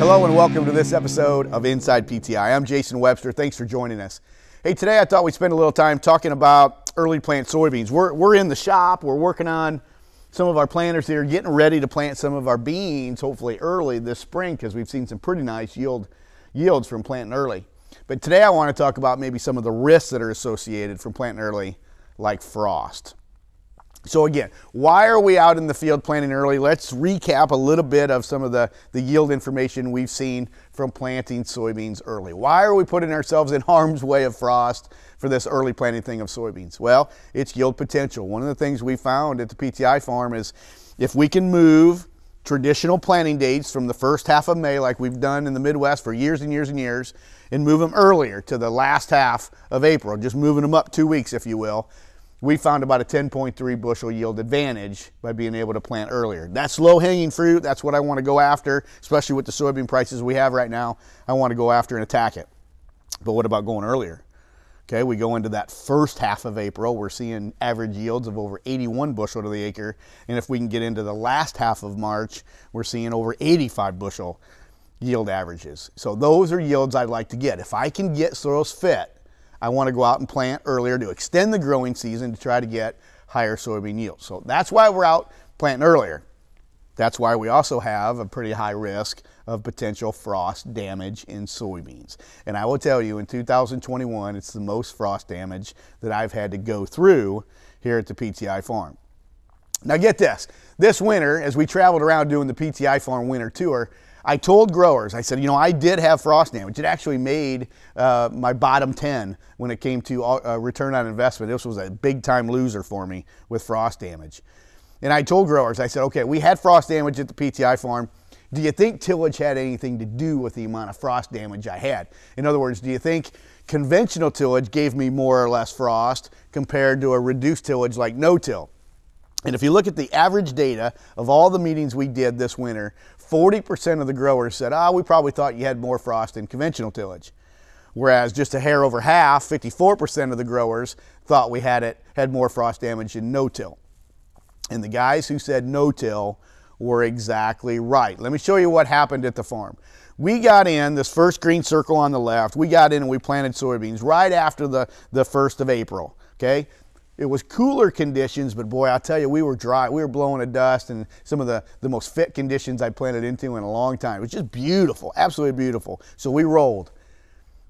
Hello and welcome to this episode of Inside PTI. I'm Jason Webster. Thanks for joining us. Hey, today I thought we'd spend a little time talking about early plant soybeans. We're in the shop. We're working on some of our planters here, getting ready to plant some of our beans, hopefully early this spring, because we've seen some pretty nice yields from planting early. But today I want to talk about maybe some of the risks that are associated from planting early, like frost. So again, why are we out in the field planting early? Let's recap a little bit of some of the yield information we've seen from planting soybeans early. Why are we putting ourselves in harm's way of frost for this early planting thing of soybeans? Well, it's yield potential. One of the things we found at the PTI farm is if we can move traditional planting dates from the first half of May, like we've done in the Midwest for years and years and years, and move them earlier to the last half of April, just moving them up 2 weeks, if you will, we found about a 10.3 bushel yield advantage by being able to plant earlier. That's low-hanging fruit. That's what I want to go after, especially with the soybean prices we have right now. I want to go after and attack it. But what about going earlier? Okay, we go into that first half of April. We're seeing average yields of over 81 bushel to the acre. And if we can get into the last half of March, we're seeing over 85 bushel yield averages. So those are yields I'd like to get. If I can get soils fit, I want to go out and plant earlier to extend the growing season to try to get higher soybean yields. So that's why we're out planting earlier. That's why we also have a pretty high risk of potential frost damage in soybeans. And I will tell you, in 2021, it's the most frost damage that I've had to go through here at the PTI farm. Now get this, this winter, as we traveled around doing the PTI farm winter tour, I told growers, I said, you know, I did have frost damage. It actually made my bottom 10 when it came to return on investment. This was a big time loser for me with frost damage. And I told growers, I said, okay, we had frost damage at the PTI farm. Do you think tillage had anything to do with the amount of frost damage I had? In other words, do you think conventional tillage gave me more or less frost compared to a reduced tillage like no-till? And if you look at the average data of all the meetings we did this winter, 40% of the growers said, we probably thought you had more frost in conventional tillage. Whereas just a hair over half, 54% of the growers thought we had more frost damage in no-till. And the guys who said no-till were exactly right. Let me show you what happened at the farm. We got in, this first green circle on the left, we got in and we planted soybeans right after the 1st of April, okay? It was cooler conditions, but boy, I'll tell you, we were dry. We were blowing a dust and some of the most fit conditions I planted into in a long time. It was just beautiful, absolutely beautiful. So we rolled.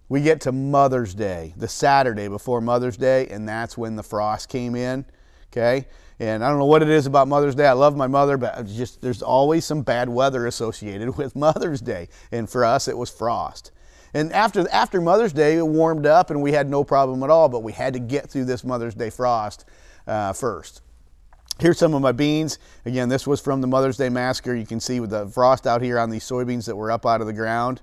We get to Mother's Day, the Saturday before Mother's Day, and that's when the frost came in, okay? And I don't know what it is about Mother's Day. I love my mother, but just there's always some bad weather associated with Mother's Day. And for us, it was frost. And after Mother's Day, it warmed up and we had no problem at all, but we had to get through this Mother's Day frost first. Here's some of my beans. Again, this was from the Mother's Day massacre. You can see with the frost out here on these soybeans that were up out of the ground.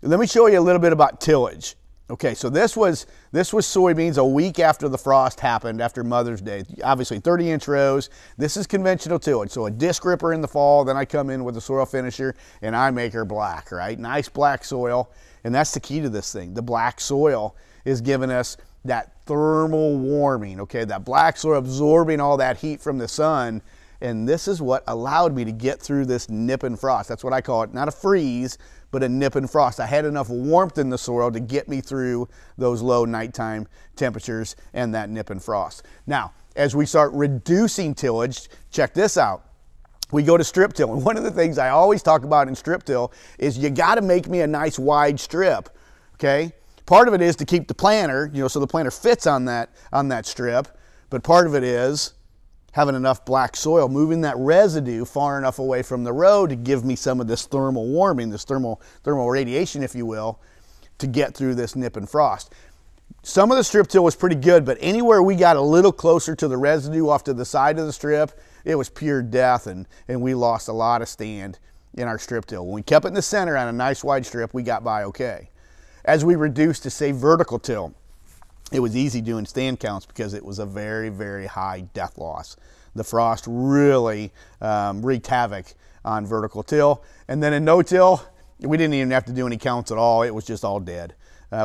Let me show you a little bit about tillage. Okay, so this was soybeans a week after the frost happened, after Mother's Day. Obviously 30-inch rows. This is conventional tillage. So a disc ripper in the fall, then I come in with a soil finisher and I make her black, right? Nice black soil. And that's the key to this thing. The black soil is giving us that thermal warming, okay? That black soil absorbing all that heat from the sun. And this is what allowed me to get through this nipping frost. That's what I call it, not a freeze, but a nipping frost. I had enough warmth in the soil to get me through those low nighttime temperatures and that nipping frost. Now, as we start reducing tillage, check this out. We go to strip till, and one of the things I always talk about in strip till is you gotta make me a nice wide strip, okay? Part of it is to keep the planter, you know, so the planter fits on that strip, but part of it is having enough black soil, moving that residue far enough away from the road to give me some of this thermal warming, this thermal radiation, if you will, to get through this nip and frost. Some of the strip till was pretty good, but anywhere we got a little closer to the residue off to the side of the strip, it was pure death, and we lost a lot of stand in our strip till. When we kept it in the center on a nice wide strip, we got by okay. As we reduced to, say, vertical till, it was easy doing stand counts because it was a very, very high death loss. The frost really wreaked havoc on vertical till. And then in no-till, we didn't even have to do any counts at all. It was just all dead.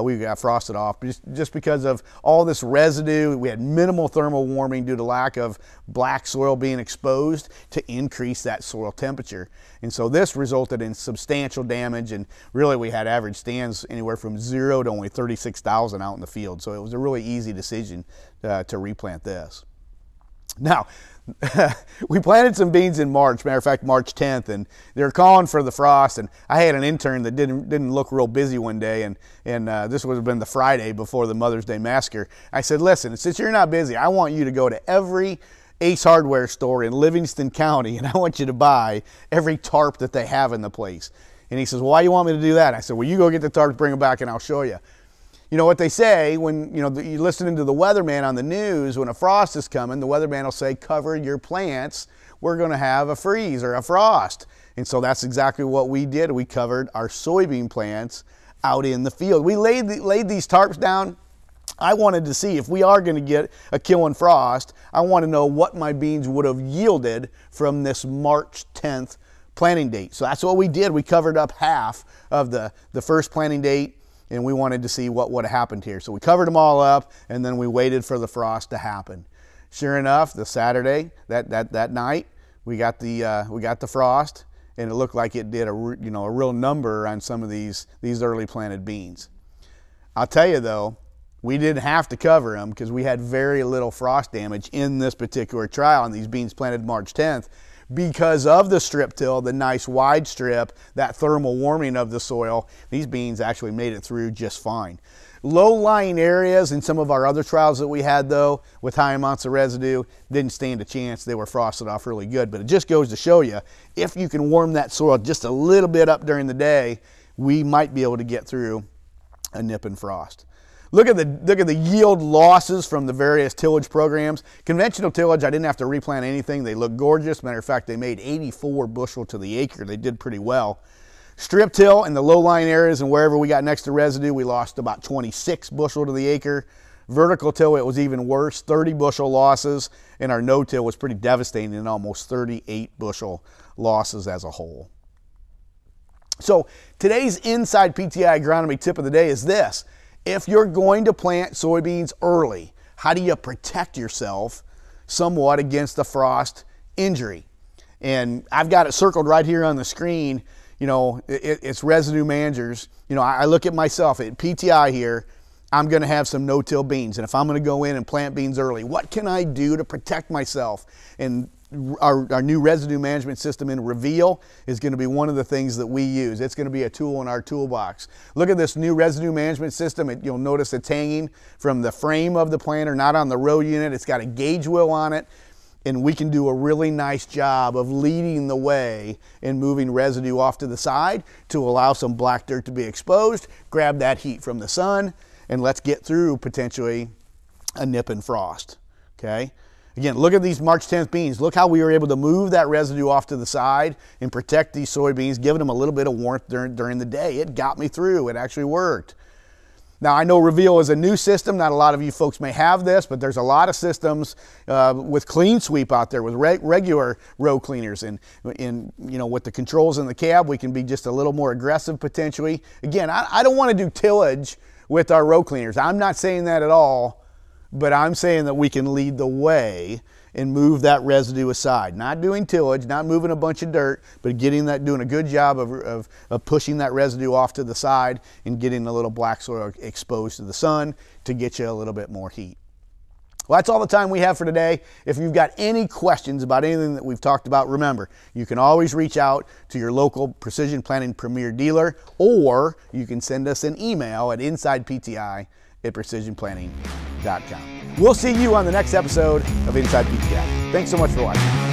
we got frosted off just because of all this residue. We had minimal thermal warming due to lack of black soil being exposed to increase that soil temperature. And so this resulted in substantial damage, and really we had average stands anywhere from 0 to only 36,000 out in the field. So it was a really easy decision to replant this. Now, we planted some beans in March, matter of fact, March 10th, and they were calling for the frost, and I had an intern that didn't look real busy one day, and this would have been the Friday before the Mother's Day massacre. I said, listen, since you're not busy, I want you to go to every Ace Hardware store in Livingston County, and I want you to buy every tarp that they have in the place. And he says, well, why do you want me to do that? I said, well, you go get the tarps, bring them back, and I'll show you. You know what they say when you're listening to the weatherman on the news, when a frost is coming, the weatherman will say, cover your plants, we're going to have a freeze or a frost. And so that's exactly what we did. We covered our soybean plants out in the field. We laid these tarps down. I wanted to see if we are going to get a killing frost, I want to know what my beans would have yielded from this March 10th planting date. So that's what we did. We covered up half of the first planting date, and we wanted to see what would have happened here. So we covered them all up, and then we waited for the frost to happen. Sure enough, the Saturday, that night, we got the frost, and it looked like it did a real number on some of these early planted beans. I'll tell you though, we didn't have to cover them because we had very little frost damage in this particular trial on these beans planted March 10th. Because of the strip till, the nice wide strip, that thermal warming of the soil, these beans actually made it through just fine. Low-lying areas in some of our other trials that we had though, with high amounts of residue, didn't stand a chance. They were frosted off really good. But it just goes to show you, if you can warm that soil just a little bit up during the day, we might be able to get through a nipping frost. Look at the yield losses from the various tillage programs. Conventional tillage, I didn't have to replant anything. They look gorgeous. Matter of fact, they made 84 bushel to the acre. They did pretty well. Strip till in the low-lying areas and wherever we got next to residue, we lost about 26 bushel to the acre. Vertical till, it was even worse, 30 bushel losses. And our no-till was pretty devastating in almost 38 bushel losses as a whole. So today's Inside PTI agronomy tip of the day is this. If you're going to plant soybeans early, how do you protect yourself somewhat against a frost injury? And I've got it circled right here on the screen. It's residue managers. I look at myself at PTI here. I'm going to have some no-till beans. And if I'm going to go in and plant beans early, what can I do to protect myself? And our new residue management system in Reveal is going to be one of the things that we use. It's going to be a tool in our toolbox. Look at this new residue management system. You'll notice it's hanging from the frame of the planter, not on the row unit. It's got a gauge wheel on it, and we can do a really nice job of leading the way in moving residue off to the side to allow some black dirt to be exposed, grab that heat from the sun, and let's get through potentially a nip and frost, okay? Again, look at these March 10th beans. Look how we were able to move that residue off to the side and protect these soybeans, giving them a little bit of warmth during the day. It got me through. It actually worked. Now, I know Reveal is a new system. Not a lot of you folks may have this, but there's a lot of systems with Clean Sweep out there with regular row cleaners. And with the controls in the cab, we can be just a little more aggressive potentially. Again, I don't want to do tillage with our row cleaners. I'm not saying that at all. But I'm saying that we can lead the way and move that residue aside. Not doing tillage, not moving a bunch of dirt, but doing a good job of pushing that residue off to the side and getting a little black soil exposed to the sun to get you a little bit more heat. Well, that's all the time we have for today. If you've got any questions about anything that we've talked about, remember, you can always reach out to your local Precision Planting Premier dealer, or you can send us an email at InsidePTI@precisionplanting.com. We'll see you on the next episode of Inside PTI. Thanks so much for watching.